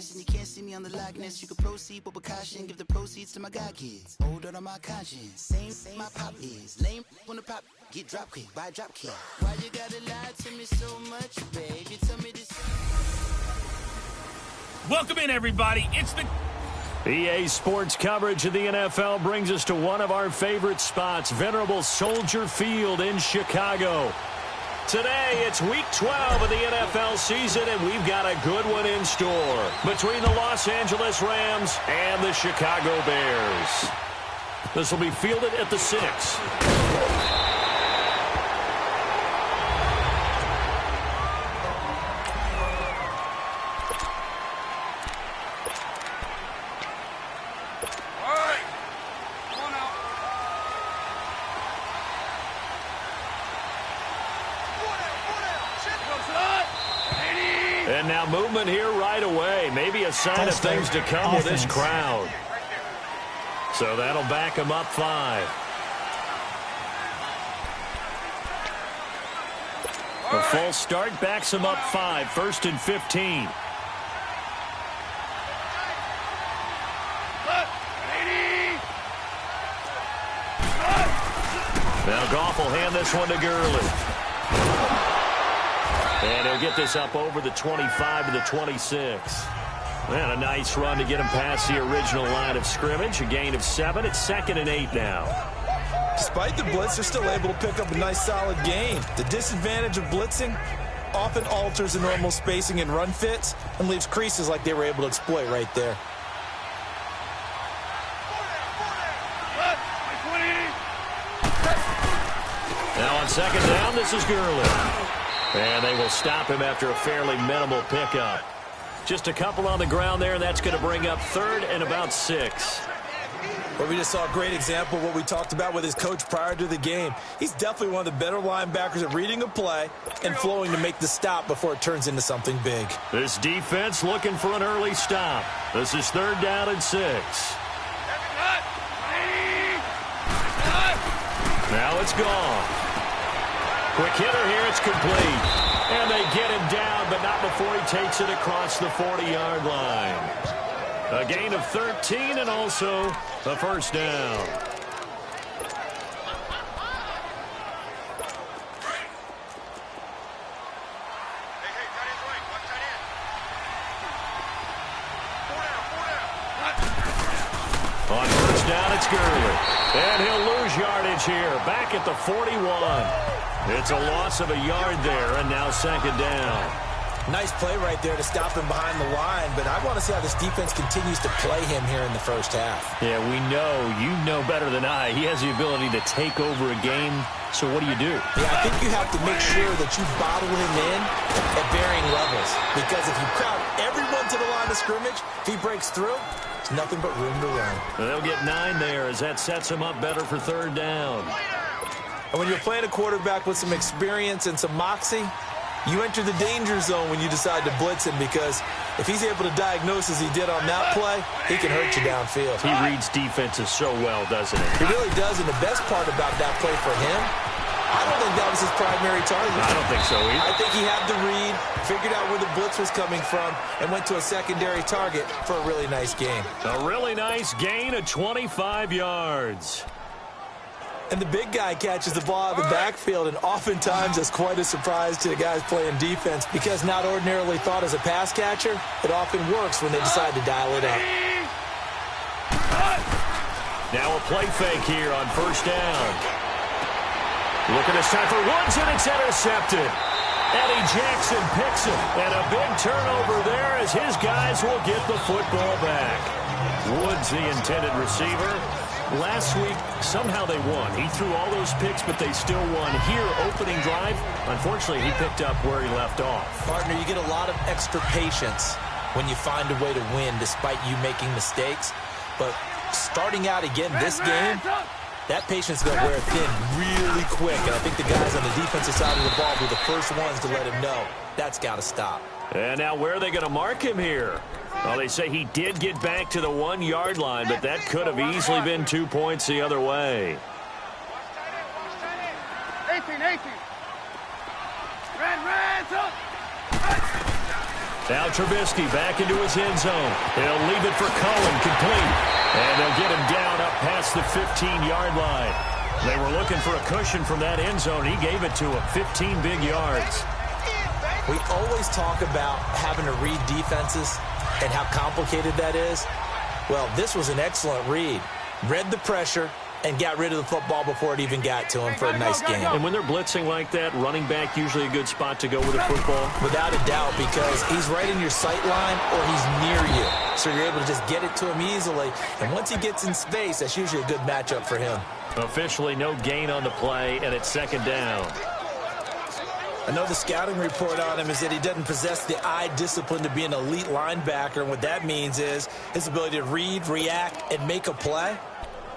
session. You can't see me on the likeness. You can proceed with precaution. Give the proceeds to my god kids. Older on my conscience. Same my pop is. Lame on the pop. Get drop quick. Buy drop kick. Why you gotta lie to me so much, babe? You tell me this. Welcome in, everybody. It's the EA Sports coverage of the NFL brings us to one of our favorite spots, venerable Soldier Field in Chicago. Today, it's Week 12 of the NFL season, and we've got a good one in store between the Los Angeles Rams and the Chicago Bears. This will be fielded at the 6. And now movement here right away. Maybe a sign of things to come with this crowd. So that'll back him up 5. A full start backs him up 5. 1st and 15. Now Goff will hand this one to Gurley. And he'll get this up over the 25 to the 26. And a nice run to get him past the original line of scrimmage. A gain of 7. It's 2nd and 8 now. Despite the blitz, they're still able to pick up a nice solid gain. The disadvantage of blitzing often alters the normal spacing and run fits and leaves creases like they were able to exploit right there. Now on 2nd down, this is Gurley. And they will stop him after a fairly minimal pickup. Just a couple on the ground there, and that's going to bring up 3rd and about 6. Well, we just saw a great example of what we talked about with his coach prior to the game. He's definitely one of the better linebackers at reading a play and flowing to make the stop before it turns into something big. This defense looking for an early stop. This is 3rd down and 6. Now it's gone. Quick hitter here, it's complete. And they get him down, but not before he takes it across the 40-yard line. A gain of 13 and also a first down. On first down, it's Gurley. And he'll lose yardage here, back at the 41. It's a loss of a yard there, and now 2nd down. Nice play right there to stop him behind the line, but I want to see how this defense continues to play him here in the first half. Yeah, we know. You know better than I. He has the ability to take over a game, so what do you do? Yeah, I think you have to make sure that you bottle him in at varying levels, because if you crowd everyone to the line of scrimmage, if he breaks through, there's nothing but room to run. They'll get 9 there as that sets him up better for 3rd down. And when you're playing a quarterback with some experience and some moxie, you enter the danger zone when you decide to blitz him, because if he's able to diagnose as he did on that play, he can hurt you downfield. He reads defenses so well, doesn't he? He really does, and the best part about that play for him, I don't think that was his primary target. I don't think so either. I think he had the read, figured out where the blitz was coming from, and went to a secondary target for a really nice gain. A really nice gain of 25 yards. And the big guy catches the ball out of the backfield, and oftentimes that's quite a surprise to the guys playing defense, because not ordinarily thought as a pass catcher, it often works when they decide to dial it up. Now a play fake here on first down. Looking this time for Woods, and it's intercepted. Eddie Jackson picks it, and a big turnover there as his guys will get the football back. Woods, the intended receiver. Last week, somehow they won. He threw all those picks, but they still won. Here, opening drive, unfortunately, he picked up where he left off. Partner, you get a lot of extra patience when you find a way to win despite you making mistakes. But starting out again this game, that patience is going to wear thin really quick. And I think the guys on the defensive side of the ball were the first ones to let him know that's got to stop. And now where are they going to mark him here? Well, they say he did get back to the 1-yard line, but that could have easily been 2 points the other way. 18. Red, up. Now Trubisky back into his end zone. He'll leave it for Cohen, complete. And they'll get him down up past the 15-yard line. They were looking for a cushion from that end zone. He gave it to him, 15 big yards. We always talk about having to read defenses and how complicated that is. Well, this was an excellent read. Read the pressure and got rid of the football before it even got to him for a nice game. And when they're blitzing like that, running back usually a good spot to go with the football? Without a doubt, because he's right in your sight line or he's near you. So you're able to just get it to him easily. And once he gets in space, that's usually a good matchup for him. Officially no gain on the play, and it's second down. I know the scouting report on him is that he doesn't possess the eye discipline to be an elite linebacker. And what that means is his ability to read, react, and make a play.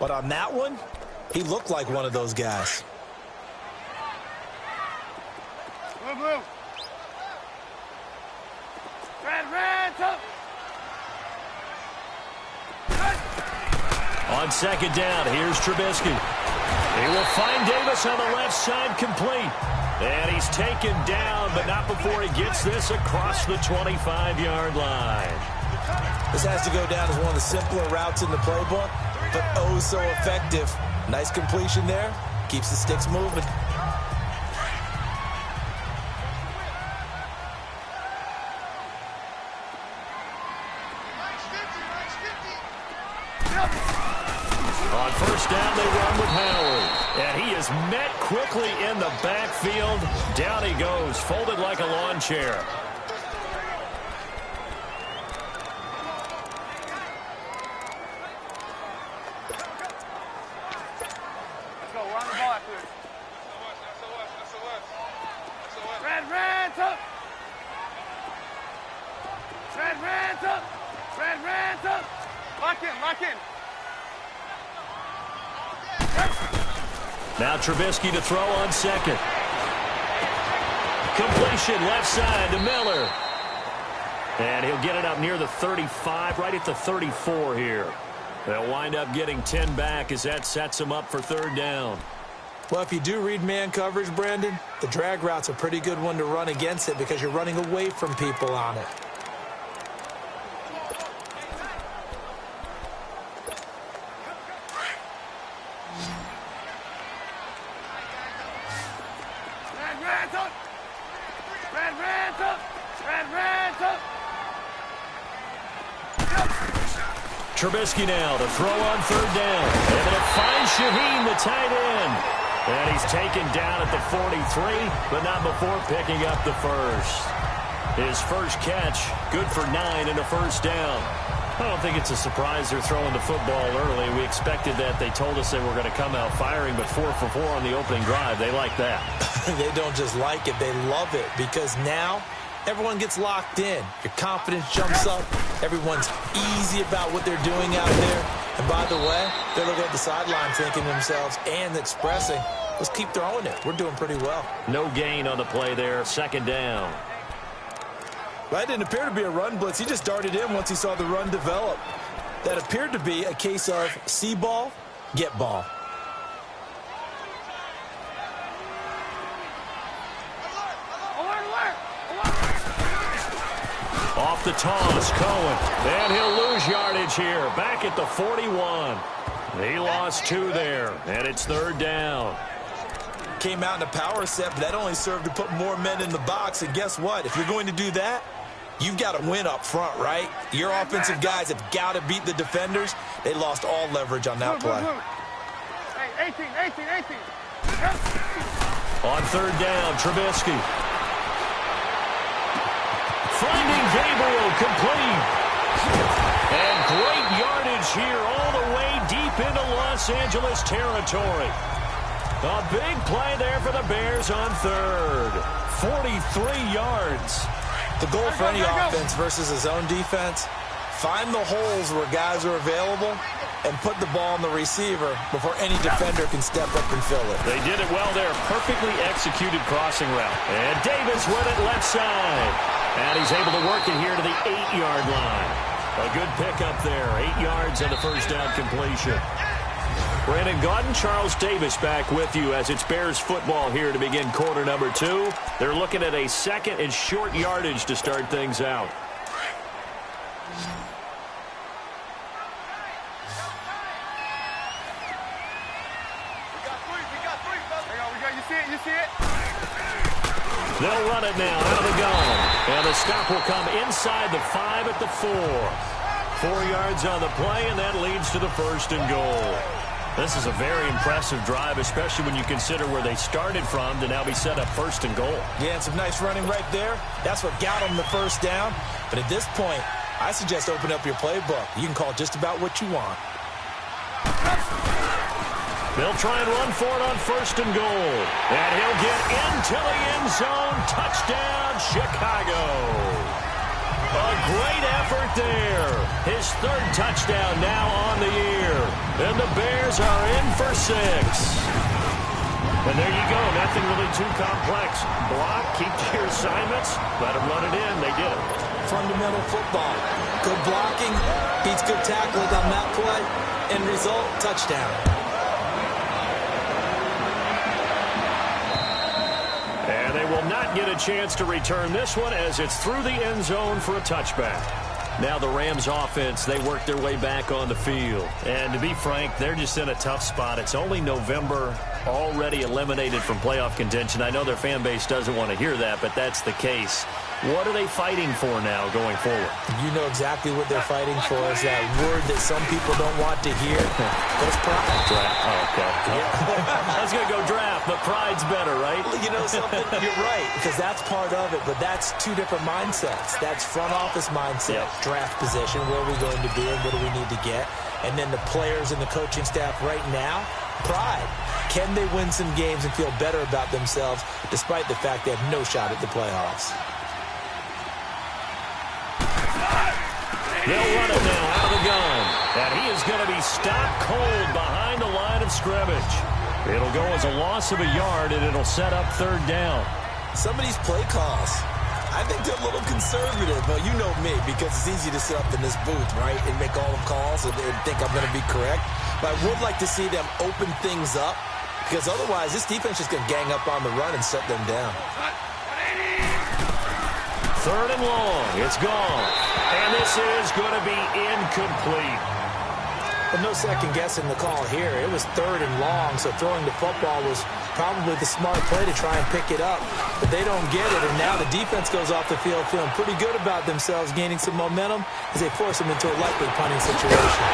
But on that one, he looked like one of those guys. Move. Red, up. On second down, here's Trubisky. He will find Davis on the left side, complete. And he's taken down, but not before he gets this across the 25-yard line. This has to go down as one of the simpler routes in the playbook, but oh so effective. Nice completion there. Keeps the sticks moving. On first down, they run with Howard. And he is met quickly in the backfield. Down he goes, folded like a lawn chair. Lock in. Now Trubisky to throw on second. Completion left side to Miller. And he'll get it up near the 35, right at the 34 here. They'll wind up getting 10 back as that sets him up for third down. Well, if you do read man coverage, Brandon, the drag route's a pretty good one to run against it because you're running away from people on it. Trubisky now to throw on third down. Able to find Shaheen, the tight end. And he's taken down at the 43, but not before picking up the first. His first catch, good for 9 and a first down. I don't think it's a surprise they're throwing the football early. We expected that. They told us they were going to come out firing, but 4 for 4 on the opening drive. They like that. They don't just like it, they love it, because now everyone gets locked in. Your confidence jumps up. Everyone's easy about what they're doing out there. And by the way, they're looking at the sideline thinking to themselves and expressing, let's keep throwing it. We're doing pretty well. No gain on the play there. Second down. That didn't appear to be a run blitz. He just darted in once he saw the run develop. That appeared to be a case of see ball, get ball. Off the toss, Cohen. And he'll lose yardage here. Back at the 41. He lost 2 there, and it's third down. Came out in a power set, but that only served to put more men in the box. And guess what? If you're going to do that, you've got to win up front, right? Your offensive guys have got to beat the defenders. They lost all leverage on that play. Hey, 18. On third down, Trubisky. Finding Gabriel, complete. And great yardage here all the way deep into Los Angeles territory. A big play there for the Bears on third. 43 yards. The goal for any offense versus a zone defense, find the holes where guys are available and put the ball on the receiver before any defender can step up and fill it. They did it well there. Perfectly executed crossing route. And Davis with it left side. And he's able to work it here to the 8-yard line. A good pickup there. 8 yards on the first down completion. Brandon Gaudin, Charles Davis back with you as it's Bears football here to begin quarter number 2. They're looking at a second and short yardage to start things out. You see it? They'll run it now out of the gun. And the stop will come inside the 5 at the 4. 4 yards on the play, and that leads to the first and goal. This is a very impressive drive, especially when you consider where they started from to now be set up first and goal. Yeah, and some nice running right there. That's what got them the first down. But at this point, I suggest open up your playbook. You can call just about what you want. They'll try and run for it on first and goal. And he'll get into the end zone. Touchdown, Chicago. A great effort there. His 3rd touchdown now on the year. And the Bears are in for 6. And there you go. Nothing really too complex. Block, keep to your assignments, let them run it in. They did it. Fundamental football. Good blocking, beats good tackling on that play. End result, touchdown. And they will not get a chance to return this one as it's through the end zone for a touchback. Now the Rams offense, they work their way back on the field. And to be frank, they're just in a tough spot. It's only November, already eliminated from playoff contention. I know their fan base doesn't want to hear that, but that's the case. What are they fighting for now going forward? You know exactly what they're fighting for is that word that some people don't want to hear. That's pride. Draft. Oh, okay. I was going to go draft, but pride's better, right? You know something? You're right, because that's part of it, but that's 2 different mindsets. That's front office mindset, draft position, where are we going to be and what do we need to get? And then the players and the coaching staff right now, pride. Can they win some games and feel better about themselves despite the fact they have no shot at the playoffs? They'll run it now out of the gun. And he is going to be stopped cold behind the line of scrimmage. It'll go as a loss of a yard, and it'll set up 3rd down. Some of these play calls, I think they're a little conservative. But you know me, because it's easy to sit up in this booth, right, and make all the calls and think I'm going to be correct. But I would like to see them open things up, because otherwise this defense is going to gang up on the run and shut them down. 3rd and long. It's gone. And this is going to be incomplete. But no second guessing the call here. It was 3rd and long, so throwing the football was probably the smart play to try and pick it up. But they don't get it, and now the defense goes off the field feeling pretty good about themselves, gaining some momentum as they force them into a likely punting situation.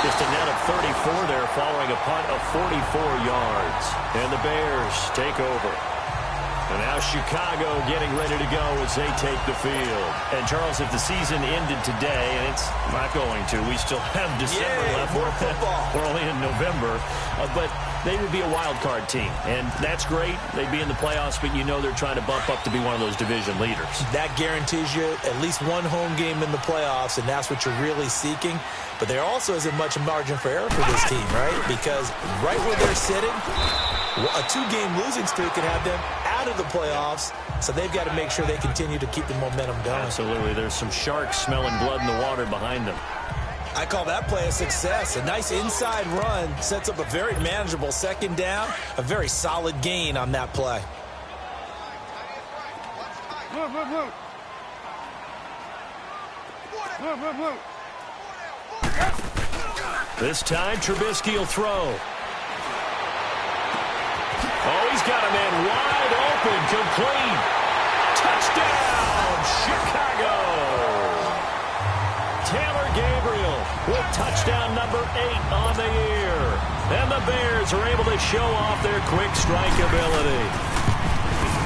Just a net of 34 there following a punt of 44 yards. And the Bears take over. And now Chicago getting ready to go as they take the field. And, Charles, if the season ended today, and it's not going to, we still have December left. More football. We're only in November. But they would be a wild card team. And that's great. They'd be in the playoffs, but you know they're trying to bump up to be one of those division leaders. That guarantees you at least one home game in the playoffs, and that's what you're really seeking. But there also isn't much margin for error for this team, right? Because right where they're sitting, a 2-game losing streak could have them out of the playoffs, so they've got to make sure they continue to keep the momentum going. Absolutely. There's some sharks smelling blood in the water behind them. I call that play a success. A nice inside run sets up a very manageable 2nd down, a very solid gain on that play. Blue. This time, Trubisky will throw. Oh, he's got a man wide open, complete. Touchdown, Chicago. Taylor Gabriel with touchdown number 8 on the year. And the Bears are able to show off their quick strike ability.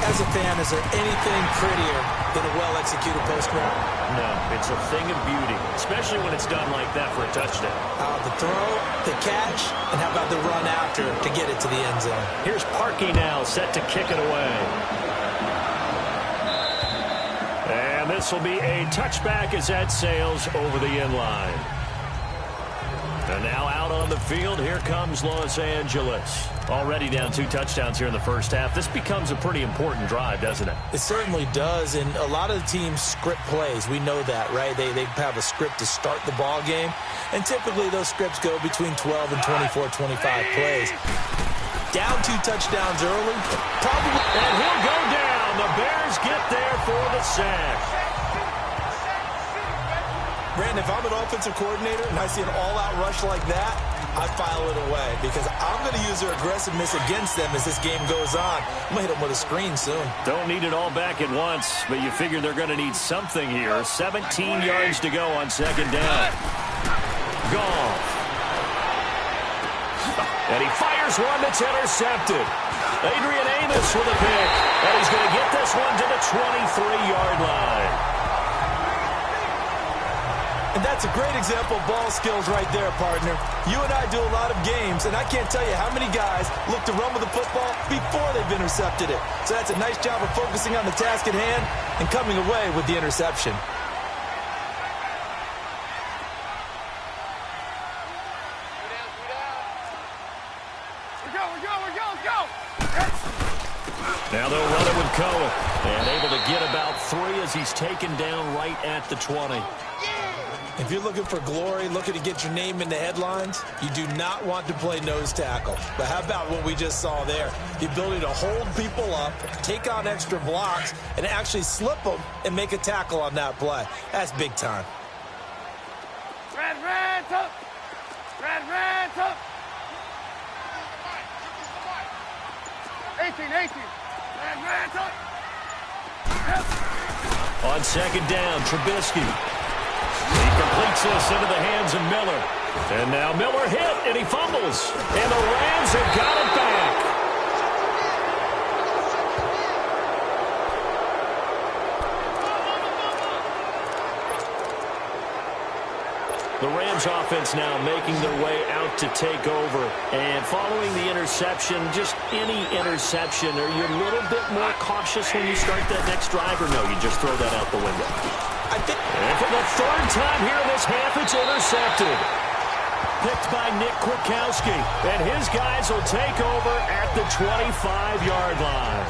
As a fan, is there anything prettier than a well-executed post route? No, it's a thing of beauty, especially when it's done like that for a touchdown. The throw, the catch, and how about the run after to get it to the end zone? Here's Parkey now set to kick it away. And this will be a touchback as that sails over the end line. And now out on the field, here comes Los Angeles. Already down 2 touchdowns here in the first half. This becomes a pretty important drive, doesn't it? It certainly does, and a lot of the teams script plays. We know that, right? They have a script to start the ball game, and typically those scripts go between 12 and 24, 25 plays. Down 2 touchdowns early, probably. And he'll go down. The Bears get there for the sack. Brandon, if I'm an offensive coordinator and I see an all-out rush like that, I file it away because I'm going to use their aggressiveness against them as this game goes on. I'm going to hit them with a screen soon. Don't need it all back at once, but you figure they're going to need something here. 17 yards to go on second down. Goff. And he fires one that's intercepted. Adrian Amos with a pick. And he's going to get this one to the 23-yard line. And that's a great example of ball skills right there, partner. You and I do a lot of games, and I can't tell you how many guys look to run with the football before they've intercepted it. So that's a nice job of focusing on the task at hand and coming away with the interception. Let's go. Now they'll run it with Cohen. And able to get about 3 as he's taken down right at the 20. If you're looking for glory, looking to get your name in the headlines, you do not want to play nose tackle. But how about what we just saw there? The ability to hold people up, take on extra blocks, and actually slip them and make a tackle on that play. That's big time. Red, tough. Red, tough. 18. Red, tough. On second down, Trubisky. He completes this into the hands of Miller. And now Miller hit, and he fumbles. And the Rams have got it back. The Rams offense now making their way out to take over. And following the interception, just any interception, are you a little bit more cautious when you start that next drive, or no, you just throw that out the window? And for the 3rd time here in this half, it's intercepted. Picked by Nick Kwiatkowski. And his guys will take over at the 25-yard line.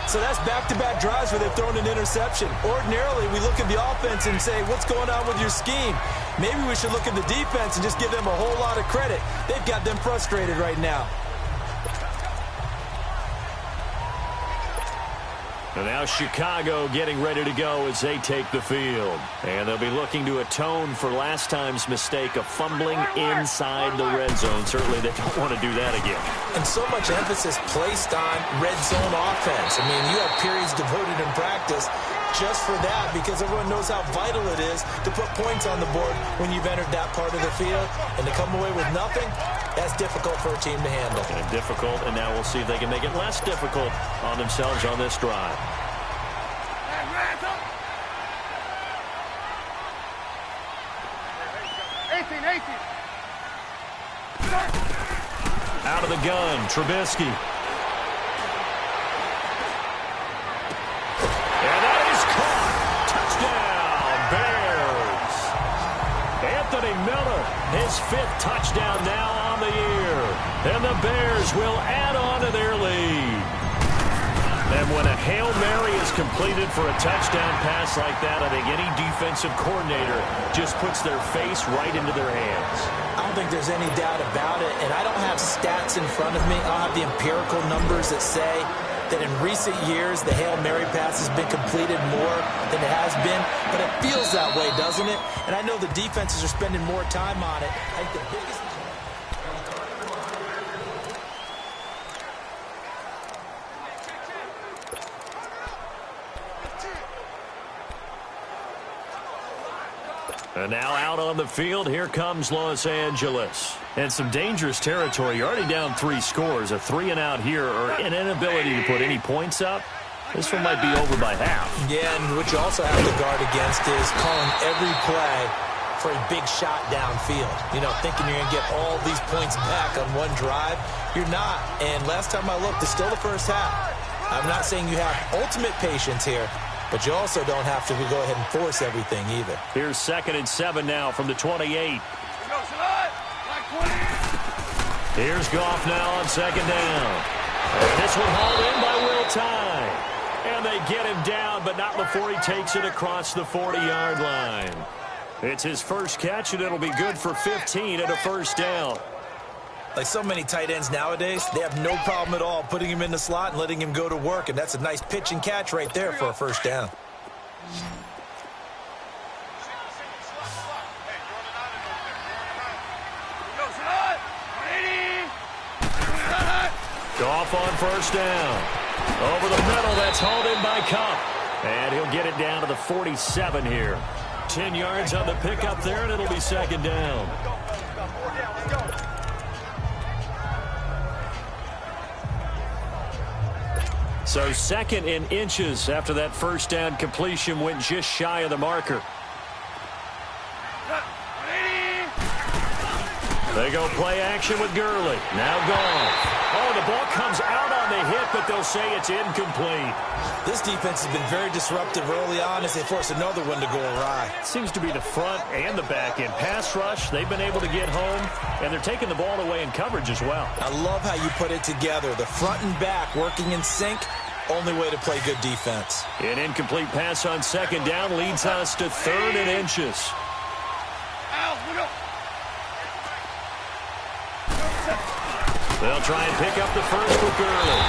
So that's back-to-back drives where they've thrown an interception. Ordinarily, we look at the offense and say, what's going on with your scheme? Maybe we should look at the defense and just give them a whole lot of credit. They've got them frustrated right now. And now Chicago getting ready to go as they take the field. And they'll be looking to atone for last time's mistake of fumbling inside the red zone. Certainly they don't want to do that again. And so much emphasis placed on red zone offense. I mean, you have periods devoted in practice just for that because everyone knows how vital it is to put points on the board when you've entered that part of the field. And to come away with nothing, that's difficult for a team to handle. And difficult, and now we'll see if they can make it less difficult on themselves on this drive. Out of the gun, Trubisky. And that is caught. Touchdown, Bears. Anthony Miller, his 5th touchdown now on the year. And the Bears will add on to their lead. And when a Hail Mary is completed for a touchdown pass like that, I think any defensive coordinator just puts their face right into their hands. I don't think there's any doubt about it, and I don't have stats in front of me. I'll have the empirical numbers that say that in recent years, the Hail Mary pass has been completed more than it has been, but it feels that way, doesn't it? And I know the defenses are spending more time on it. I think the biggest... And now out on the field, here comes Los Angeles. And some dangerous territory. You're already down 3 scores. A 3-and-out here, or an inability to put any points up. This one might be over by half. Yeah, and what you also have to guard against is calling every play for a big shot downfield. You know, thinking you're going to get all these points back on one drive. You're not. And last time I looked, it's still the first half. I'm not saying you have ultimate patience here, but you also don't have to go ahead and force everything either. Here's 2nd and 7 now from the 28. Go, Shalai! Here's Goff now on second down. And this one hauled in by Will Tye. And they get him down, but not before he takes it across the 40-yard line. It's his first catch, and it'll be good for 15 and a first down. Like so many tight ends nowadays, they have no problem at all putting him in the slot and letting him go to work, and that's a nice pitch and catch right there for a first down. Goff on first down. Over the middle, that's hauled in by Cup. And he'll get it down to the 47 here. 10 yards on the pickup there, and it'll be second down. So second in inches after that first down completion went just shy of the marker. They go play action with Gurley. Now Goff. Oh, the ball comes out on the hit, but they'll say it's incomplete. This defense has been very disruptive early on as they force another one to go awry. Seems to be the front and the back end. Pass rush, they've been able to get home, and they're taking the ball away in coverage as well. I love how you put it together. The front and back working in sync, only way to play good defense. An incomplete pass on second down leads us to third and inches. They'll try and pick up the first with Gurley.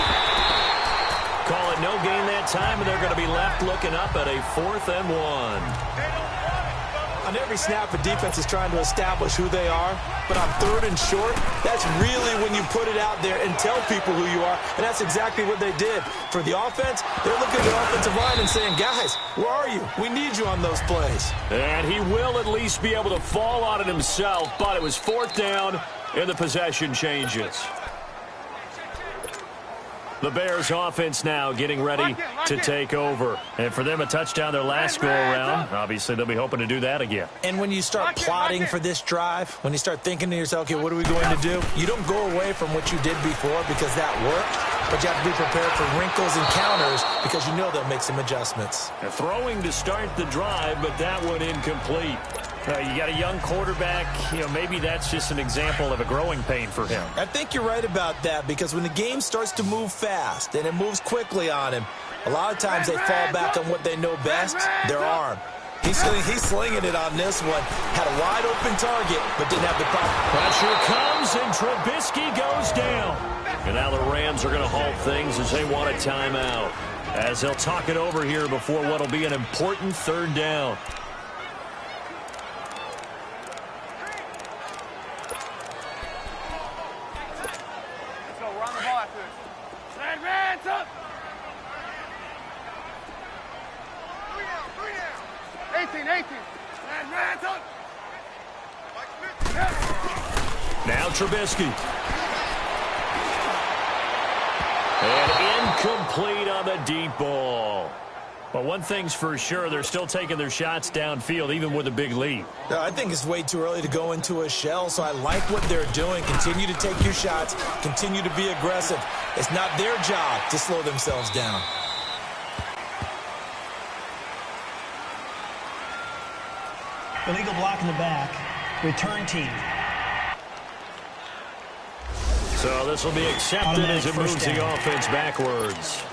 Call it no gain that time, and they're going to be left looking up at a 4th and 1. On every snap, a defense is trying to establish who they are, but on third and short, that's really when you put it out there and tell people who you are, and that's exactly what they did. For the offense, they're looking at the offensive line and saying, guys, where are you? We need you on those plays. And he will at least be able to fall on it himself, but it was 4th down, and the possession changes. The Bears offense now getting ready to take over. And for them, a touchdown their last go-around. Obviously, they'll be hoping to do that again. And when you start plotting for this drive, when you start thinking to yourself, okay, what are we going to do? You don't go away from what you did before because that worked, but you have to be prepared for wrinkles and counters because you know they'll make some adjustments. They're throwing to start the drive, but that one incomplete. You got a young quarterback. Maybe that's just an example of a growing pain for him. I think you're right about that because when the game starts to move fast and it moves quickly on him, a lot of times they fall back on what they know best, their arm. He's slinging it on this one. Had a wide open target, but didn't have the proper. Pressure comes, and Trubisky goes down. And now the Rams are going to halt things as they want a timeout, as they'll talk it over here before what will be an important 3rd down. Now Trubisky. And incomplete on the deep ball. But one thing's for sure, they're still taking their shots downfield, even with a big lead. I think it's way too early to go into a shell, so I like what they're doing. Continue to take your shots. Continue to be aggressive. It's not their job to slow themselves down. Illegal block in the back. Return team. So this will be accepted as it moves the offense backwards.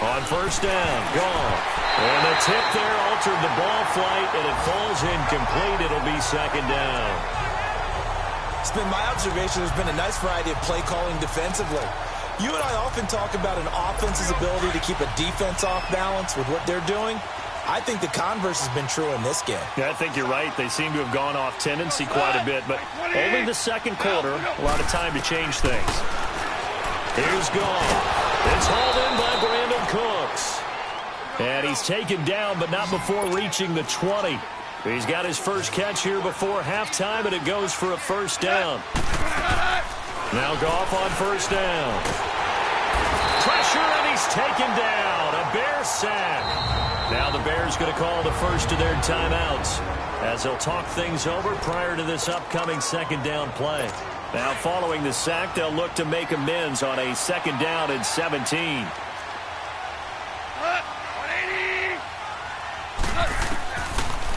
On first down, gone. And the tip there altered the ball flight, and it falls incomplete. It'll be second down. It's been my observation there's been a nice variety of play calling defensively. You and I often talk about an offense's ability to keep a defense off balance with what they're doing. I think the converse has been true in this game. Yeah, I think you're right. They seem to have gone off tendency quite a bit, but only the second quarter, a lot of time to change things. Here's Goff. It's hauled in by Brandon Cooks. And he's taken down, but not before reaching the 20. He's got his first catch here before halftime, and it goes for a first down. Now Goff on first down. Pressure, and he's taken down. A Bear sack. Now the Bears going to call the first of their timeouts as they'll talk things over prior to this upcoming second down play. Now following the sack, they'll look to make amends on a 2nd down and 17. 180.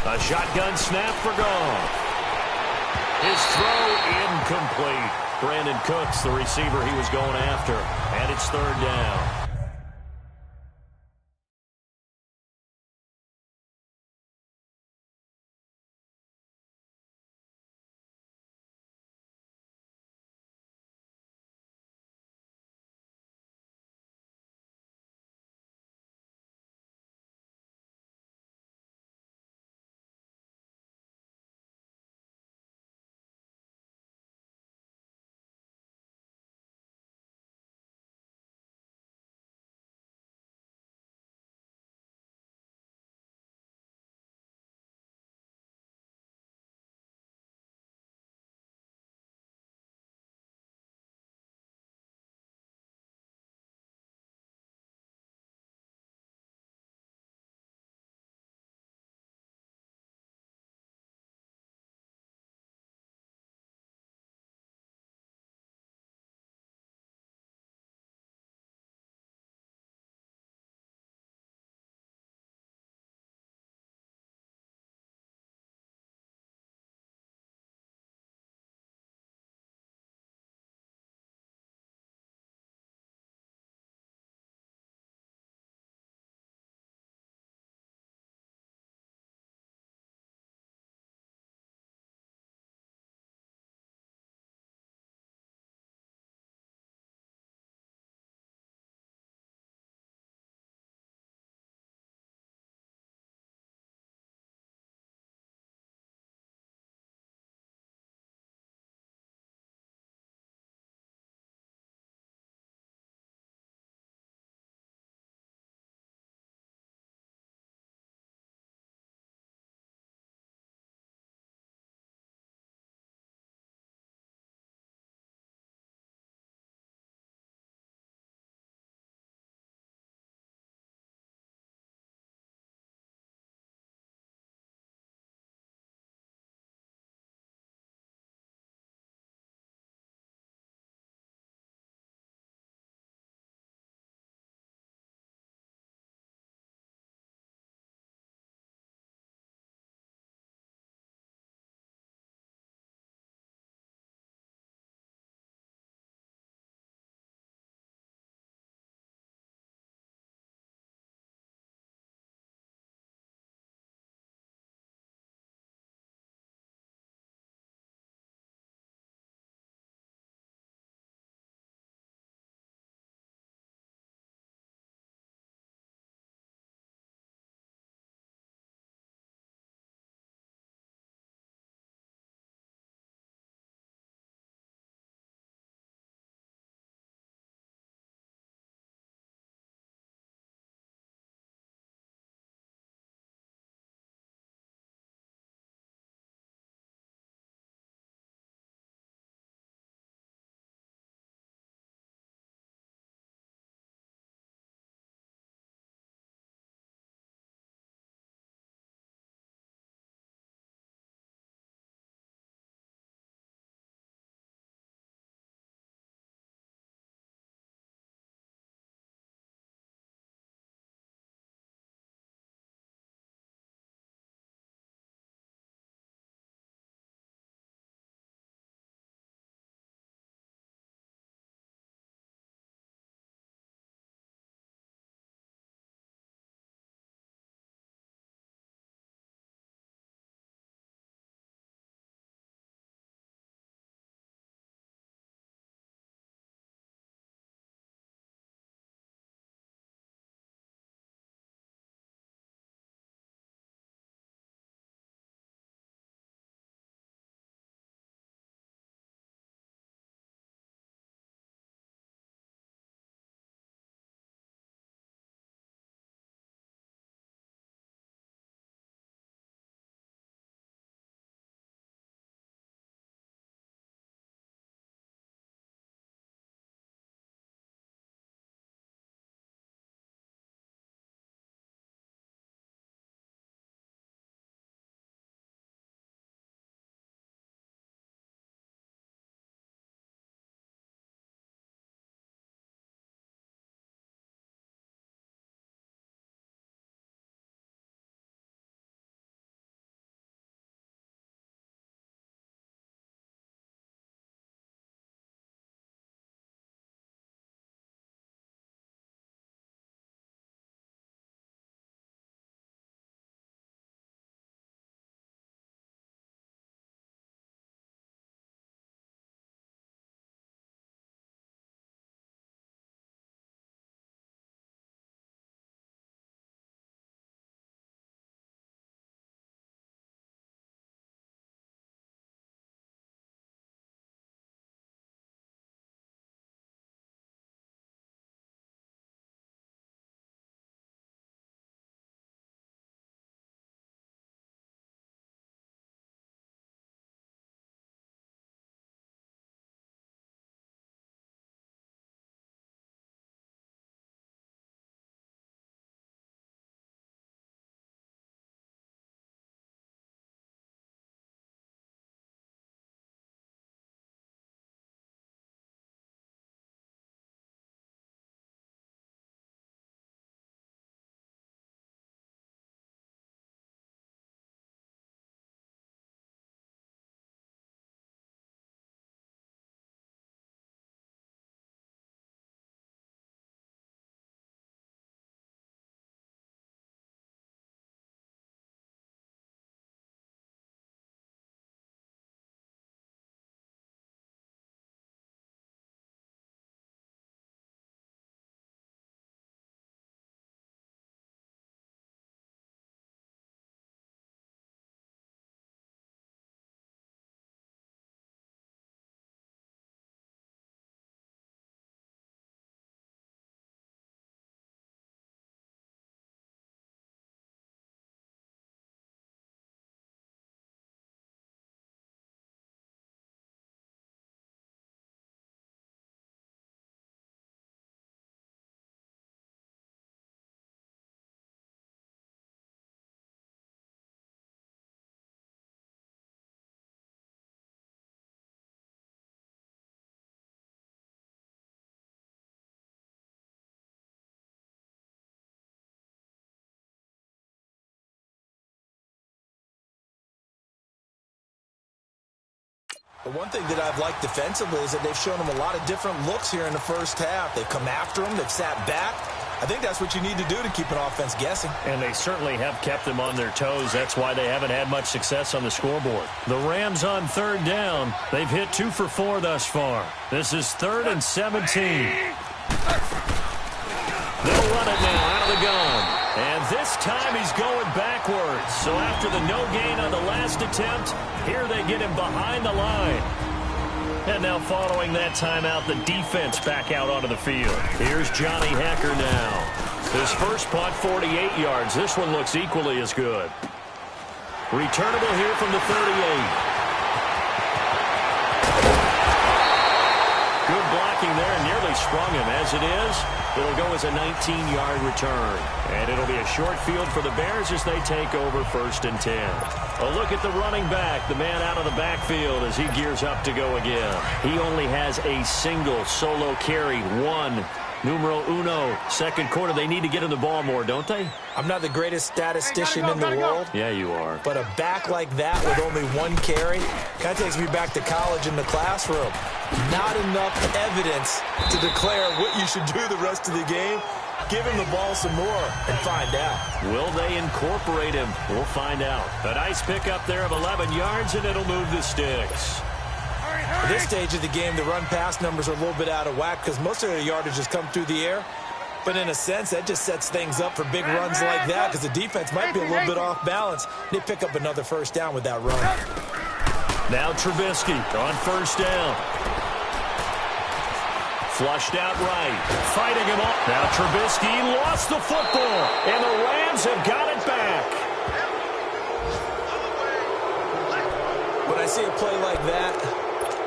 A shotgun snap for Goff. His throw incomplete. Brandon Cooks, the receiver he was going after. And it's 3rd down. One thing that I've liked defensively is that they've shown them a lot of different looks here in the first half. They've come after them. They've sat back. I think that's what you need to do to keep an offense guessing. And they certainly have kept them on their toes. That's why they haven't had much success on the scoreboard. The Rams on third down. They've hit 2 for 4 thus far. This is 3rd and 17. They'll run it now out of the gun. And this time he's going backwards. So after the no gain on the last attempt, here they get him behind the line. And now following that timeout, the defense back out onto the field. Here's Johnny Hecker now. His first punt, 48 yards. This one looks equally as good. Returnable here from the 38. Good blocking there and nearly sprung him. As it is, it'll go as a 19-yard return. And it'll be a short field for the Bears as they take over 1st and 10. A look at the running back, the man out of the backfield as he gears up to go again. He only has a single solo carry, 1. Numero uno, second quarter. They need to get him the ball more, don't they? I'm not the greatest statistician in the world. Yeah, you are. But a back like that with only 1 carry kind of takes me back to college in the classroom. Not enough evidence to declare what you should do the rest of the game. Give him the ball some more and find out. Will they incorporate him? We'll find out. A nice pickup there of 11 yards, and it'll move the sticks. At this stage of the game, the run-pass numbers are a little bit out of whack because most of their yardage has come through the air. But in a sense, that just sets things up for big runs like that because the defense might be a little bit off balance. They pick up another first down with that run. Now Trubisky on first down. Flushed out right. Fighting him off. Now Trubisky lost the football. And the Rams have got it back. When I see a play like that,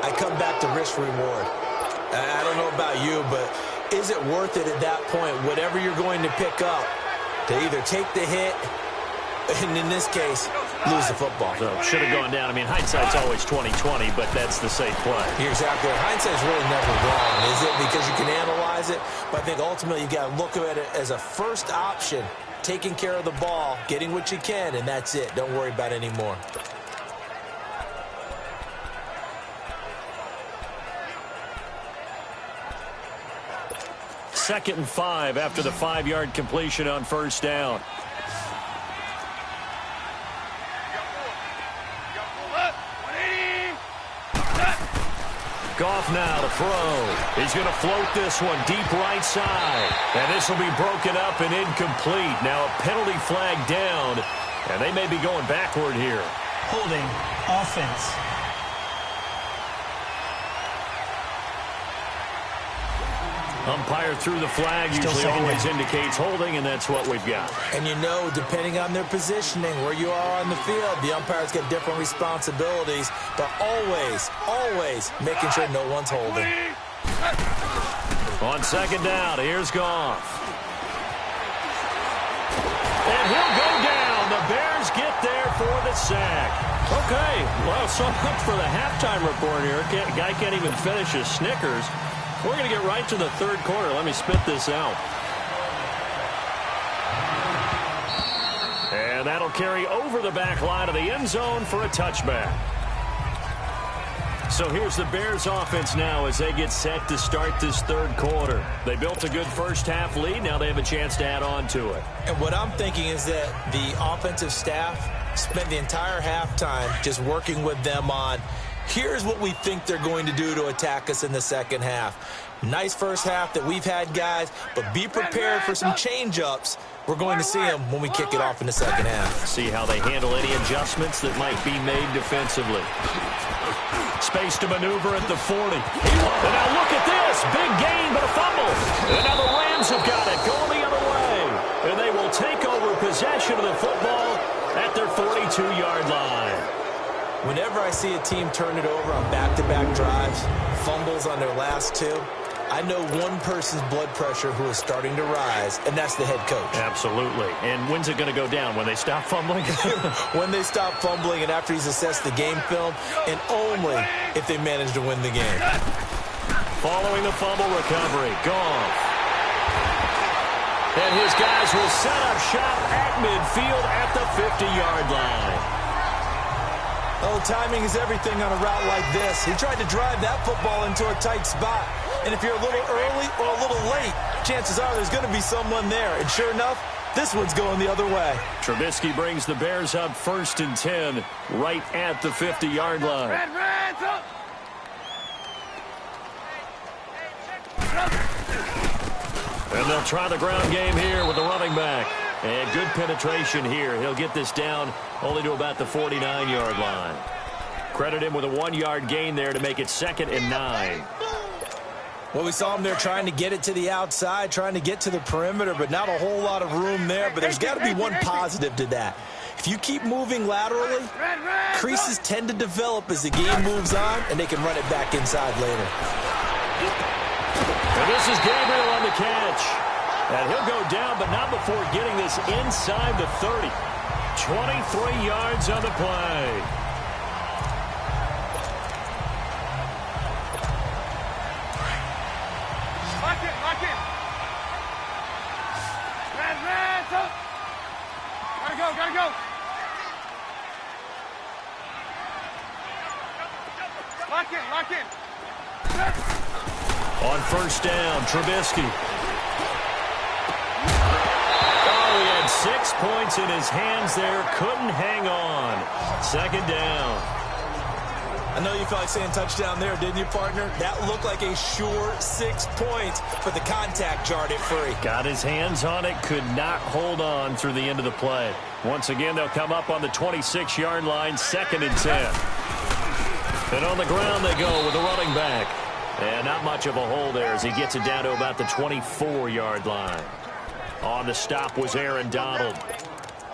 I come back to risk-reward. I don't know about you, but is it worth it at that point, whatever you're going to pick up, to either take the hit, and in this case, lose the football? So should have gone down. I mean, hindsight's always 20/20, but that's the safe play. You're exactly right. Hindsight's really never wrong, is it? Because you can analyze it, but I think ultimately you got to look at it as a first option, taking care of the ball, getting what you can, and that's it. Don't worry about it anymore. Second and 5 after the 5-yard completion on first down. Goff now to throw. He's going to float this one deep right side. And this will be broken up and incomplete. Now a penalty flag down. And they may be going backward here. Holding offense. Umpire threw the flag. Usually always indicates holding, and that's what we've got. And you know, depending on their positioning, where you are on the field, the umpires get different responsibilities, but always making sure no one's holding. On second down, here's Goff. And he'll go down. The Bears get there for the sack. Okay, well, so much for the halftime report here. Guy can't even finish his Snickers. We're going to get right to the third quarter. Let me spit this out. And that'll carry over the back line of the end zone for a touchback. So here's the Bears offense now as they get set to start this third quarter. They built a good first half lead. Now they have a chance to add on to it. And what I'm thinking is that the offensive staff spent the entire halftime just working with them on, here's what we think they're going to do to attack us in the second half. Nice first half that we've had, guys, but be prepared for some change-ups. We're going to see them when we kick it off in the second half. See how they handle any adjustments that might be made defensively. Space to maneuver at the 40. And now look at this. Big gain, but a fumble. And now the Rams have got it going the other way. And they will take over possession of the football at their 42-yard line. Whenever I see a team turn it over on back-to-back drives, fumbles on their last two, I know one person's blood pressure who is starting to rise, and that's the head coach. Absolutely. And when's it going to go down? When they stop fumbling? When they stop fumbling and after he's assessed the game film, and only if they manage to win the game. Following the fumble recovery, Goff. And his guys will set up shop at midfield at the 50-yard line. Oh, timing is everything on a route like this. He tried to drive that football into a tight spot. And if you're a little early or a little late, chances are there's going to be someone there. And sure enough, this one's going the other way. Trubisky brings the Bears up 1st and 10, right at the 50-yard line. Reds up. And they'll try the ground game here with the running back. And good penetration here. He'll get this down only to about the 49-yard line. Credit him with a 1-yard gain there to make it 2nd and 9. Well, we saw him there trying to get it to the outside, trying to get to the perimeter, but not a whole lot of room there. But there's got to be one positive to that. If you keep moving laterally, creases tend to develop as the game moves on, and they can run it back inside later. And this is Gabriel on the catch. And he'll go down, but not before getting this inside the 30. 23 yards on the play. Lock it. Reds up. Gotta go. Lock it. On 1st down, Trubisky. Oh, he had 6 points in his hands there. Couldn't hang on. 2nd down. I know you felt like saying touchdown there, didn't you, partner? That looked like a sure 6 points, but the contact jarred it free. Got his hands on it, could not hold on through the end of the play. Once again, they'll come up on the 26-yard line, 2nd and 10. And on the ground they go with the running back. And not much of a hole there as he gets it down to about the 24-yard line. On the stop was Aaron Donald.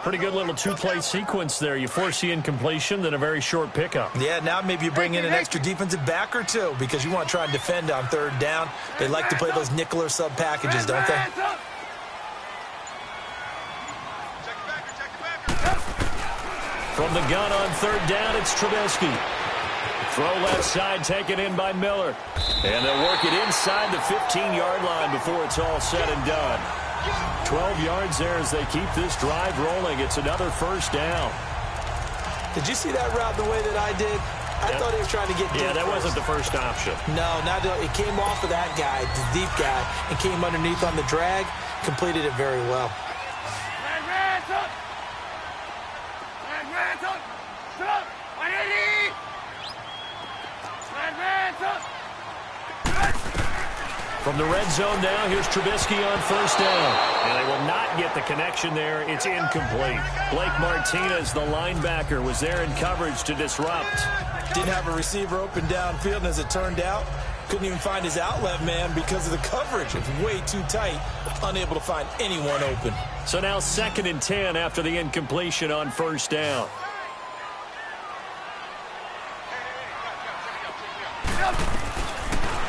Pretty good little 2-play sequence there. You force the incompletion, then a very short pickup. Yeah, now maybe you bring in an extra defensive back or two because you want to try and defend on 3rd down. They like to play those nickel or sub packages, don't they? From the gun on 3rd down, it's Trubisky. Throw left side, taken in by Miller. And they'll work it inside the 15-yard line before it's all said and done. 12 yards there as they keep this drive rolling. It's another 1st down. Did you see that route the way that I did? I thought he was trying to get deep. Yeah, that wasn't the first option. No, it came off of that guy, the deep guy, and came underneath on the drag. Completed it very well. Reds up. Reds up. Sit up. 180. Reds up. From the red zone now, here's Trubisky on 1st down. And they will not get the connection there. It's incomplete. Blake Martinez, the linebacker, was there in coverage to disrupt. Didn't have a receiver open downfield, and as it turned out, couldn't even find his outlet man because of the coverage. It's way too tight, unable to find anyone open. So now 2nd and 10 after the incompletion on 1st down.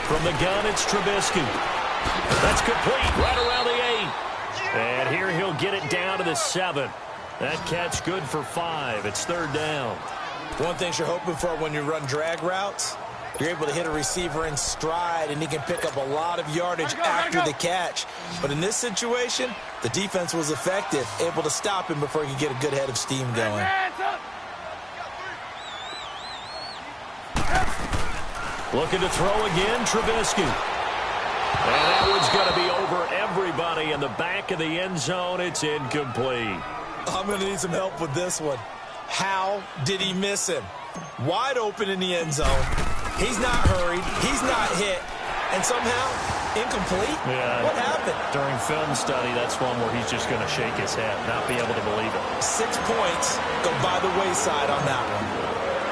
From the gun, it's Trubisky. That's complete right around the 8. And here he'll get it down to the 7. That catch good for 5. It's 3rd down. One thing you're hoping for when you run drag routes, you're able to hit a receiver in stride, and he can pick up a lot of yardage after the catch. But in this situation, the defense was effective, able to stop him before he could get a good head of steam going. Looking to throw again, Trubisky. And that one's going to be over everybody in the back of the end zone. It's incomplete. I'm going to need some help with this one. How did he miss him? Wide open in the end zone. He's not hurried. He's not hit. And somehow, incomplete? Yeah. What happened? During film study, that's one where he's just going to shake his head, not be able to believe it. 6 points go by the wayside on that one.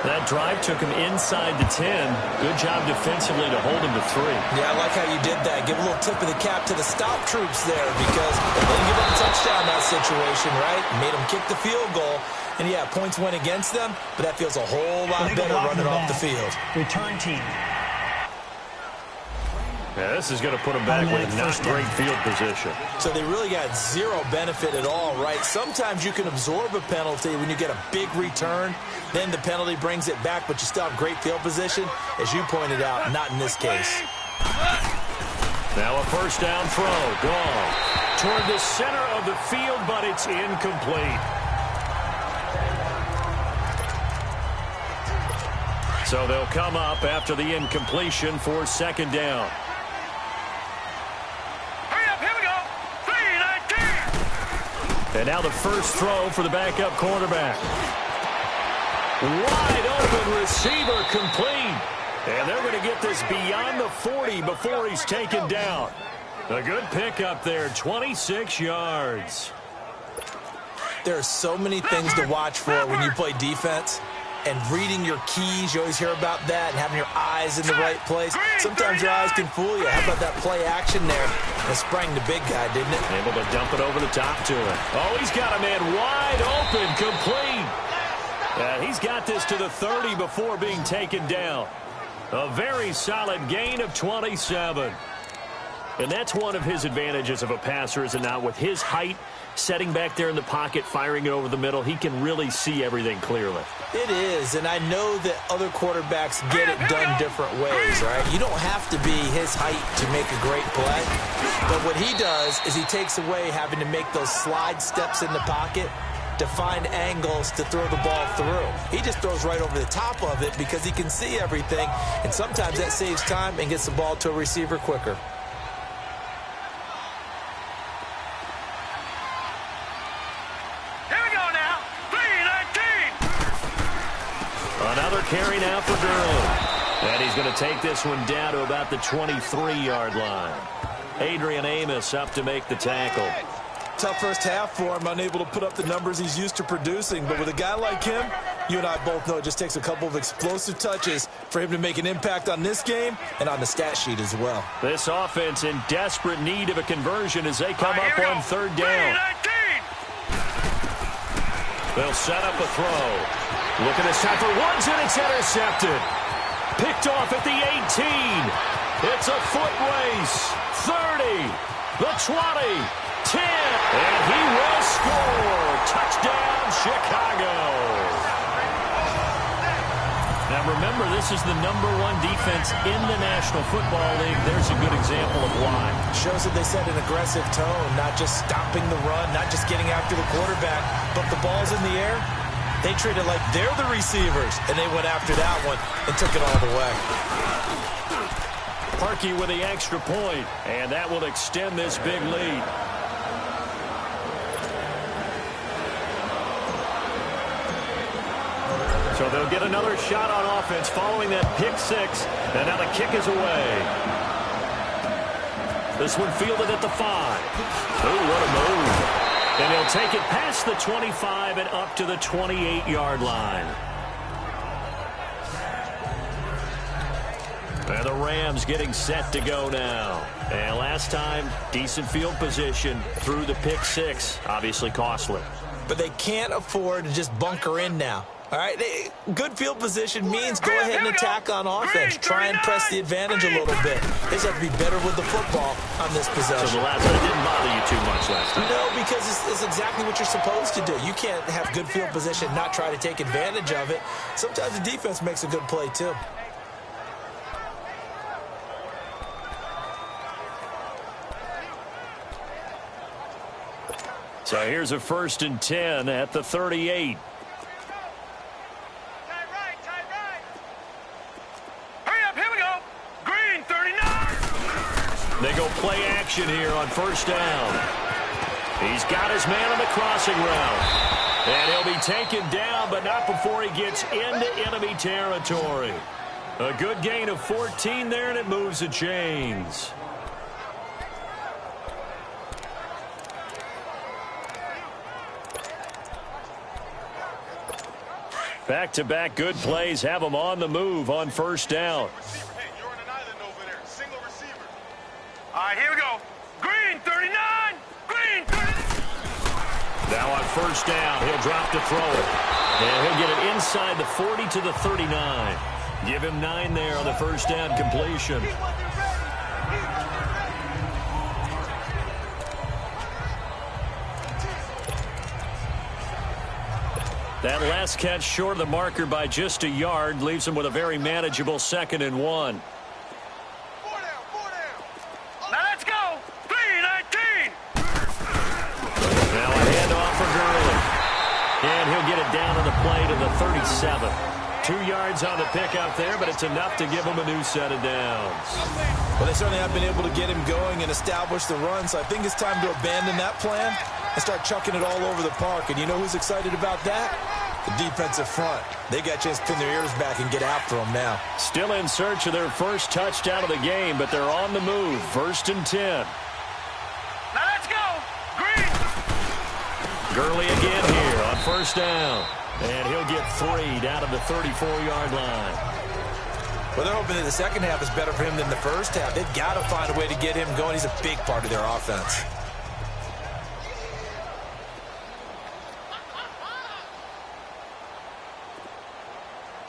That drive took him inside the 10. Good job defensively to hold him to 3. Yeah, I like how you did that. Give a little tip of the cap to the stop troops there because they didn't give up a touchdown in that situation, right? Made them kick the field goal. And, yeah, points went against them, but that feels a whole lot better running off the field. Return team. Yeah, this is going to put them back with not great field position. So they really got zero benefit at all, right? Sometimes you can absorb a penalty when you get a big return. Then the penalty brings it back, but you still have great field position. As you pointed out, not in this case. Now a 1st down throw. Gone. Toward the center of the field, but it's incomplete. So they'll come up after the incompletion for second down. Hurry up, here we go. 3-19. And now the first throw for the backup quarterback. Wide open receiver complete. And they're going to get this beyond the 40 before he's taken down. A good pickup there, 26 yards. There are so many things to watch for when you play defense. And reading your keys, you always hear about that, and having your eyes in the right place. Sometimes your eyes can fool you. How about that play action there? It sprang the big guy, didn't it? Able to dump it over the top to him. Oh, he's got a man wide open, complete. He's got this to the 30 before being taken down. A very solid gain of 27. And that's one of his advantages of a passer, is it not? With his height, setting back there in the pocket, firing it over the middle, he can really see everything clearly. It is, and I know that other quarterbacks get it done different ways, right? You don't have to be his height to make a great play. But what he does is he takes away having to make those slide steps in the pocket to find angles to throw the ball through. He just throws right over the top of it because he can see everything, and sometimes that saves time and gets the ball to a receiver quicker. Another carry now for Gurley. And he's going to take this one down to about the 23-yard line. Adrian Amos up to make the tackle. Tough first half for him, unable to put up the numbers he's used to producing. But with a guy like him, you and I both know it just takes a couple of explosive touches for him to make an impact on this game and on the stat sheet as well. This offense in desperate need of a conversion as they come up on third down. They'll set up a throw. Looking to set for Woods, and it's intercepted. Picked off at the 18. It's a foot race. 30, the 20, 10, and he will score. Touchdown, Chicago. Now remember, this is the #1 defense in the National Football League. There's a good example of why. Shows that they set an aggressive tone, not just stopping the run, not just getting after the quarterback, but the ball's in the air. They treat it like they're the receivers, and they went after that one and took it all the way. Parkey with the extra point, and that will extend this big lead. So they'll get another shot on offense following that pick six, and now the kick is away. This one fielded at the 5. Oh, what a move. And he'll take it past the 25 and up to the 28-yard line. And the Rams getting set to go now. And last time, decent field position through the pick six. Obviously costly. But they can't afford to just bunker in now. All right, good field position means go ahead and attack on offense. Try and press the advantage a little bit. They just have to be better with the football on this possession. So the last one didn't bother you too much last time? No, because it's exactly what you're supposed to do. You can't have good field position, not try to take advantage of it. Sometimes the defense makes a good play, too. So here's a 1st and 10 at the 38. They go play action here on 1st down. He's got his man on the crossing route. And he'll be taken down, but not before he gets into enemy territory. A good gain of 14 there, and it moves the chains. Back-to-back good plays have them on the move on 1st down. All right, here we go. Green, 39. Green, 39. Now on 1st down, he'll drop to throw it. And he'll get it inside the 40 to the 39. Give him 9 there on the 1st down completion. That last catch short of the marker by just a yard leaves him with a very manageable 2nd and 1. And he'll get it down on the play to the 37. 2 yards on the pickup there, but it's enough to give him a new set of downs. Well, they certainly have been able to get him going and establish the run, so I think it's time to abandon that plan and start chucking it all over the park. And you know who's excited about that? The defensive front. They got a chance to pin their ears back and get after them now. Still in search of their first touchdown of the game, but they're on the move. 1st and 10. Now let's go. Green. Gurley again here on 1st down. And he'll get 3 down to the 34-yard line. Well, they're hoping that the second half is better for him than the first half. They've got to find a way to get him going. He's a big part of their offense.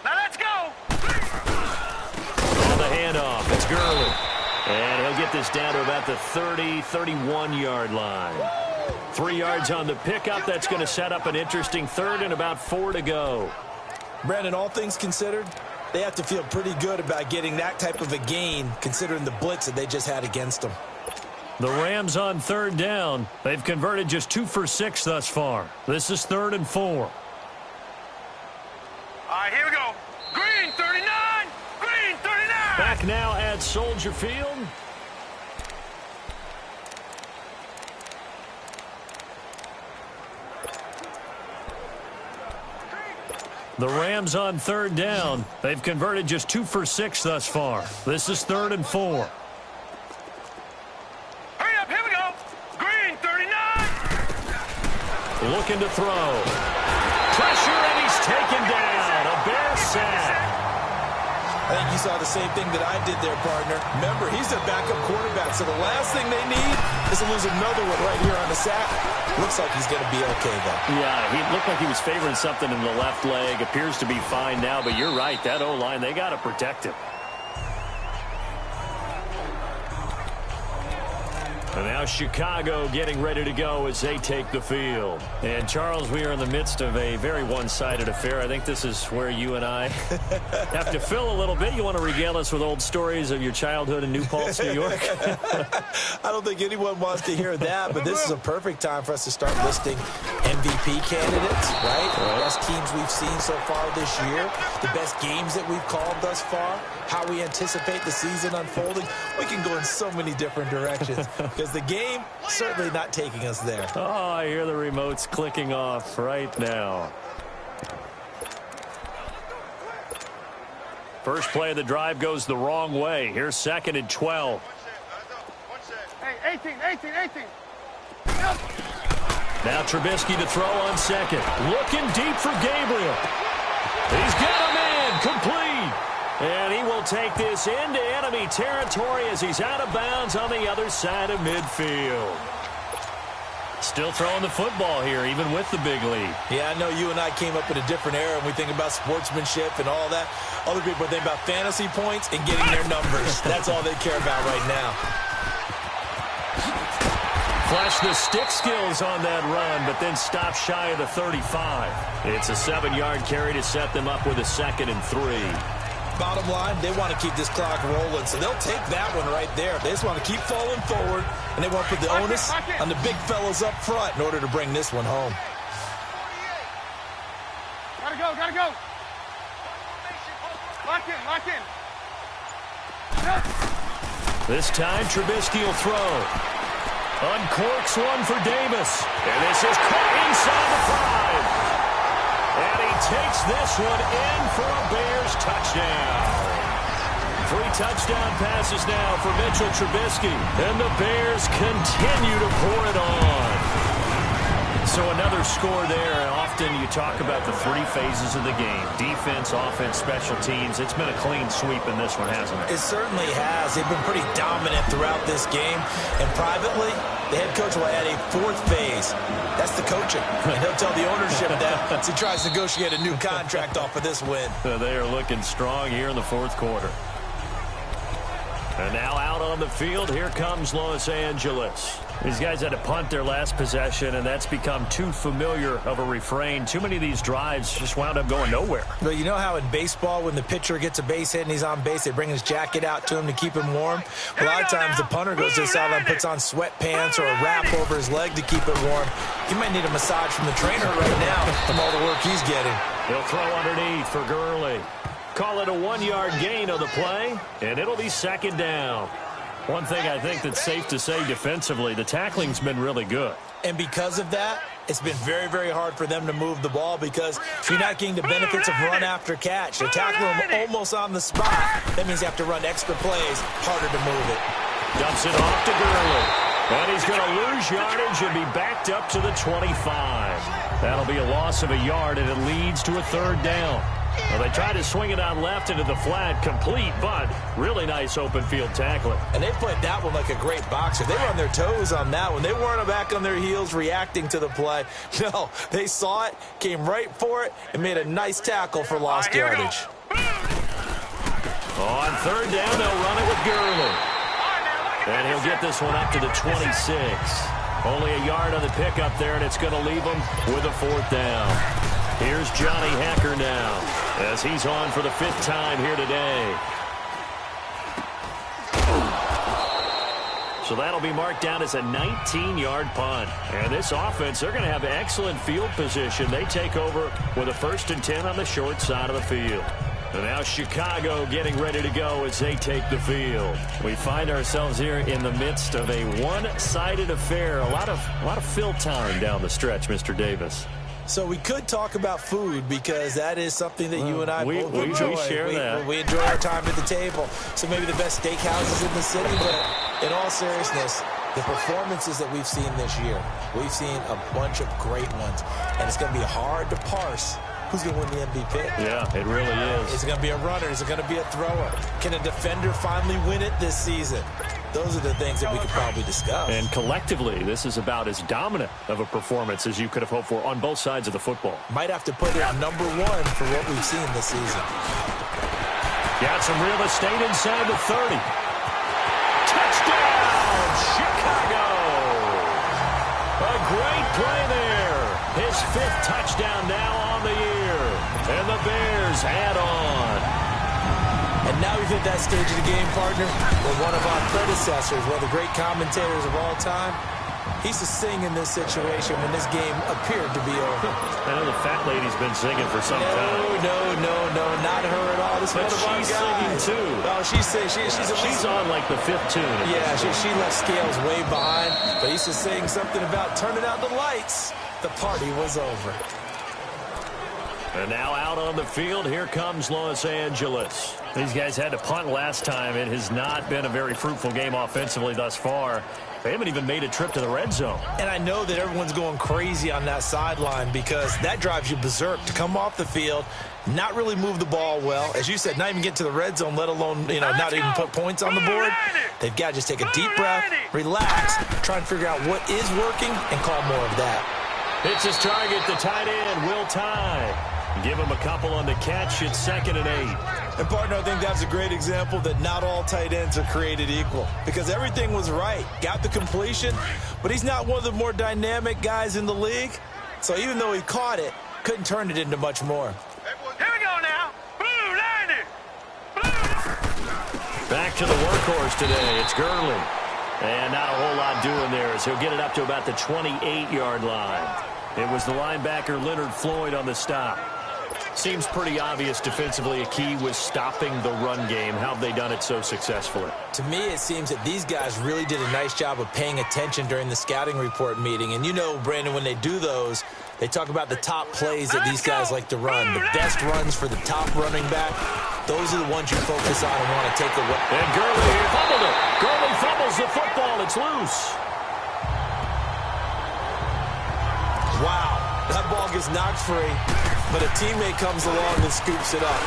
Now let's go. On the handoff, it's Gurley. And he'll get this down to about the 30, 31-yard line. 3 yards on the pickup. That's going to set up an interesting 3rd and about 4 to go. Brandon, all things considered, they have to feel pretty good about getting that type of a gain considering the blitz that they just had against them. The Rams on 3rd down. They've converted just 2 for 6 thus far. This is 3rd and 4. All right, here we go. Green 39. Green 39. Back now at Soldier Field. The Rams on 3rd down. They've converted just 2 for 6 thus far. This is 3rd and 4. Hurry up, here we go. Green 39. Looking to throw. Pressure, and he's taken down. A Bear sack. I think you saw the same thing that I did there, partner. Remember, he's their backup quarterback, so the last thing they need is to lose another one right here on the sack. Looks like he's going to be okay, though. Yeah, he looked like he was favoring something in the left leg. Appears to be fine now, but you're right. That O-line, they got to protect him. And now Chicago getting ready to go as they take the field. And, Charles, we are in the midst of a very one-sided affair. I think this is where you and I have to fill a little bit. You want to regale us with old stories of your childhood in New Paltz, New York? I don't think anyone wants to hear that, but this is a perfect time for us to start listing MVP candidates, right? The best teams we've seen so far this year, the best games that we've called thus far, how we anticipate the season unfolding. We can go in so many different directions because the game certainly not taking us there. Oh, I hear the remotes clicking off right now. First play of the drive goes the wrong way. Here's 2nd and 12. Hey, 18. Now Trubisky to throw on 2nd. Looking deep for Gabriel. He's got a man complete. And he will take this into enemy territory as he's out of bounds on the other side of midfield. Still throwing the football here, even with the big lead. Yeah, I know you and I came up in a different era, and we think about sportsmanship and all that. Other people think about fantasy points and getting their numbers. That's all they care about right now. Flash the stick skills on that run, but then stop shy of the 35. It's a 7-yard carry to set them up with a 2nd and 3. Bottom line, they want to keep this clock rolling, so they'll take that one right there. They just want to keep falling forward, and they want to put the onus on the big fellas up front in order to bring this one home. Gotta go. Lock in. This time, Trubisky will throw. Uncorks one for Davis. And this is caught inside the 5. And he takes this one in for a Bears touchdown. 3 touchdown passes now for Mitchell Trubisky. And the Bears continue to pour it on. So another score there. Often you talk about the 3 phases of the game. Defense, offense, special teams. It's been a clean sweep in this one, hasn't it? It certainly has. They've been pretty dominant throughout this game. And privately, the head coach will add a 4th phase. That's the coaching. And he'll tell the ownership that as he tries to negotiate a new contract off of this win. So they are looking strong here in the 4th quarter. And now out on the field, here comes Los Angeles. These guys had to punt their last possession, and that's become too familiar of a refrain. Too many of these drives just wound up going nowhere. Well, you know how in baseball, when the pitcher gets a base hit and he's on base, they bring his jacket out to him to keep him warm? A lot of times the punter goes to the sideline, puts on sweatpants or a wrap over his leg to keep it warm. He might need a massage from the trainer right now from all the work he's getting. He'll throw underneath for Gurley. Call it a 1-yard gain on the play, and it'll be second down. One thing I think that's safe to say defensively, the tackling's been really good. And because of that, it's been very, very hard for them to move the ball because you're not getting the benefits of run after catch. They tackle them almost on the spot. That means you have to run extra plays, harder to move it. Dumps it off to Gurley. And he's going to lose yardage and be backed up to the 25. That'll be a loss of a yard, and it leads to a third down. Well, they tried to swing it out left into the flat, complete, but really nice open field tackling. And they played that one like a great boxer. They were on their toes on that one. They weren't back on their heels reacting to the play. No, they saw it, came right for it, and made a nice tackle for lost yardage. On third down, they'll run it with Gurley. And he'll get this one up to the 26. Only a yard on the pickup there, and it's going to leave him with a fourth down. Here's Johnny Hacker now as he's on for the 5th time here today. So that'll be marked down as a 19-yard punt. And this offense, they're going to have excellent field position. They take over with a 1st and 10 on the short side of the field. And now Chicago getting ready to go as they take the field. We find ourselves here in the midst of a one-sided affair. A lot of fill time down the stretch, Mr. Davis. So we could talk about food because that is something that you and I both enjoy. We share that. We enjoy our time at the table. So maybe the best steakhouses in the city, but in all seriousness, the performances that we've seen this year, we've seen a bunch of great ones. And it's going to be hard to parse who's going to win the MVP. Yeah, it really is. Is it going to be a runner? Is it going to be a thrower? Can a defender finally win it this season? Those are the things that we could probably discuss. And collectively, this is about as dominant of a performance as you could have hoped for on both sides of the football. Might have to put it #1 for what we've seen this season. Got some real estate inside the 30. Touchdown, Chicago! A great play there. His 5th touchdown now on the year. And the Bears add on. And now we've hit that stage of the game, partner, where one of our predecessors, one of the great commentators of all time, he's to sing in this situation when this game appeared to be over. I know the fat lady's been singing for some time. No, not her at all. This is one of our guys. She's singing too. Oh, she's on like the 5th tune. Yeah, she left Scales way behind, but he's just saying something about turning out the lights. The party was over. And now out on the field, here comes Los Angeles. These guys had to punt last time. It has not been a very fruitful game offensively thus far. They haven't even made a trip to the red zone. And I know that everyone's going crazy on that sideline because that drives you berserk to come off the field, not really move the ball well. As you said, not even get to the red zone, let alone, not even put points on the board. They've got to just take a deep breath, relax, try and figure out what is working, and call more of that. It's his target, the tight end, Will Tye. Give him a couple on the catch. It's 2nd and 8. And, partner, I think that's a great example that not all tight ends are created equal because everything was right. Got the completion, but he's not one of the more dynamic guys in the league. So even though he caught it, couldn't turn it into much more. Here we go now. Blue, 90. Blue. Back to the workhorse today. It's Gurley. And not a whole lot doing there as he'll get it up to about the 28-yard line. It was the linebacker Leonard Floyd on the stop. Seems pretty obvious defensively a key was stopping the run game. How have they done it so successfully? To me, it seems that these guys really did a nice job of paying attention during the scouting report meeting. And Brandon, when they do those, they talk about the top plays that these guys like to run. The best runs for the top running back. Those are the ones you focus on and want to take away. And Gurley fumbled it. Gurley fumbles the football. It's loose. Wow, that ball gets knocked free, but a teammate comes along and scoops it up.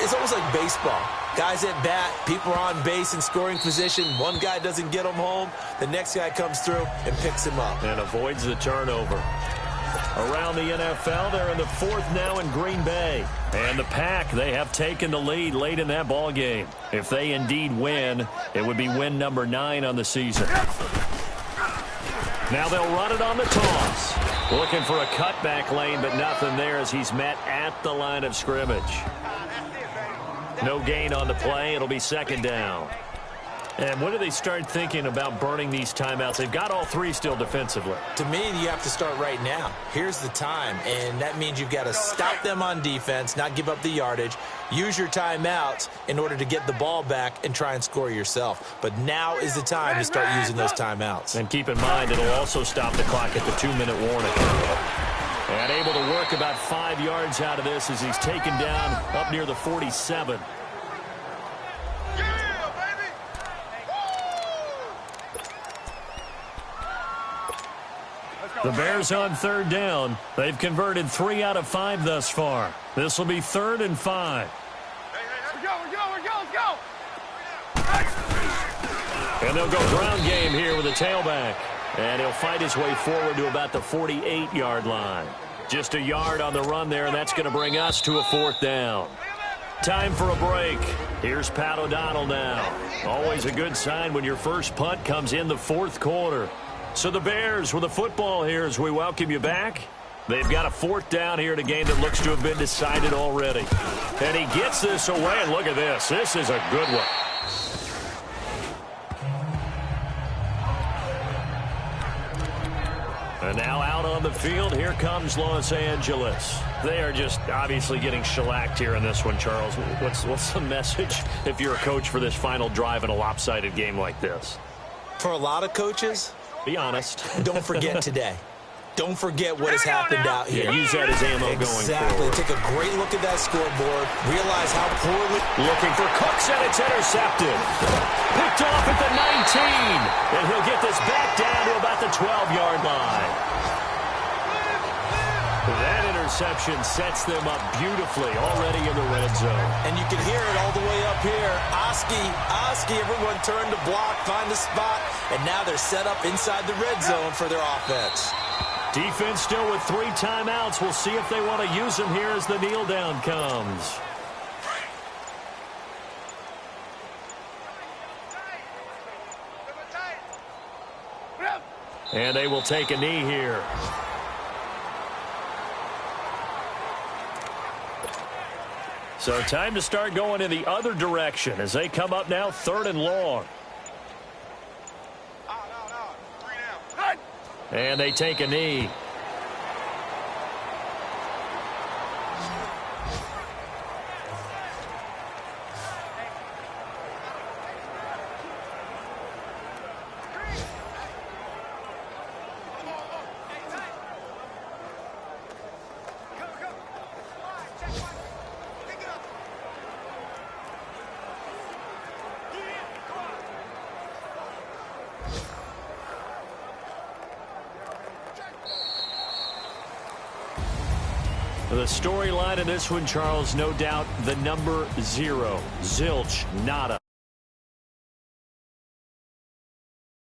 It's almost like baseball. Guys at bat, people are on base in scoring position. One guy doesn't get him home. The next guy comes through and picks him up. And avoids the turnover. Around the NFL, they're in the 4th now in Green Bay. And the Pack, they have taken the lead late in that ball game. If they indeed win, it would be win number 9 on the season. Now they'll run it on the toss. Looking for a cutback lane, but nothing there as he's met at the line of scrimmage. No gain on the play. It'll be 2nd down. And when do they start thinking about burning these timeouts? They've got all three still defensively. To me, you have to start right now. Here's the time, and that means you've got to stop them on defense, not give up the yardage, use your timeouts in order to get the ball back and try and score yourself. But now is the time to start using those timeouts. And keep in mind, it'll also stop the clock at the 2-minute warning. And able to work about 5 yards out of this as he's taken down up near the 47. The Bears on 3rd down. They've converted 3 out of 5 thus far. This will be 3rd and 5. Here we go. And they'll go ground game here with a tailback. And he'll fight his way forward to about the 48-yard line. Just a yard on the run there, and that's going to bring us to a 4th down. Time for a break. Here's Pat O'Donnell now. Always a good sign when your first punt comes in the 4th quarter. So the Bears with the football here as we welcome you back. They've got a 4th down here in a game that looks to have been decided already. And he gets this away, and look at this. This is a good one. And now out on the field, here comes Los Angeles. They are just obviously getting shellacked here in this one, Charles. What's the message if you're a coach for this final drive in a lopsided game like this? For a lot of coaches, be honest. Don't forget today. Don't forget what has happened out here. Yeah, use that as ammo going forward. Exactly. Take a great look at that scoreboard. Realize how poorly. Looking for Cooks, and it's intercepted. Picked off at the 19. And he'll get this back down to about the 12-yard line. That interception sets them up beautifully already in the red zone. And you can hear it all the way up here. Oski, everyone turned to block, find the spot, and now they're set up inside the red zone for their offense. Defense still with 3 timeouts. We'll see if they want to use them here as the kneel down comes. And they will take a knee here. So time to start going in the other direction as they come up now 3rd and long. And they take a knee. The storyline in this one, Charles, no doubt the number 0, zilch, nada.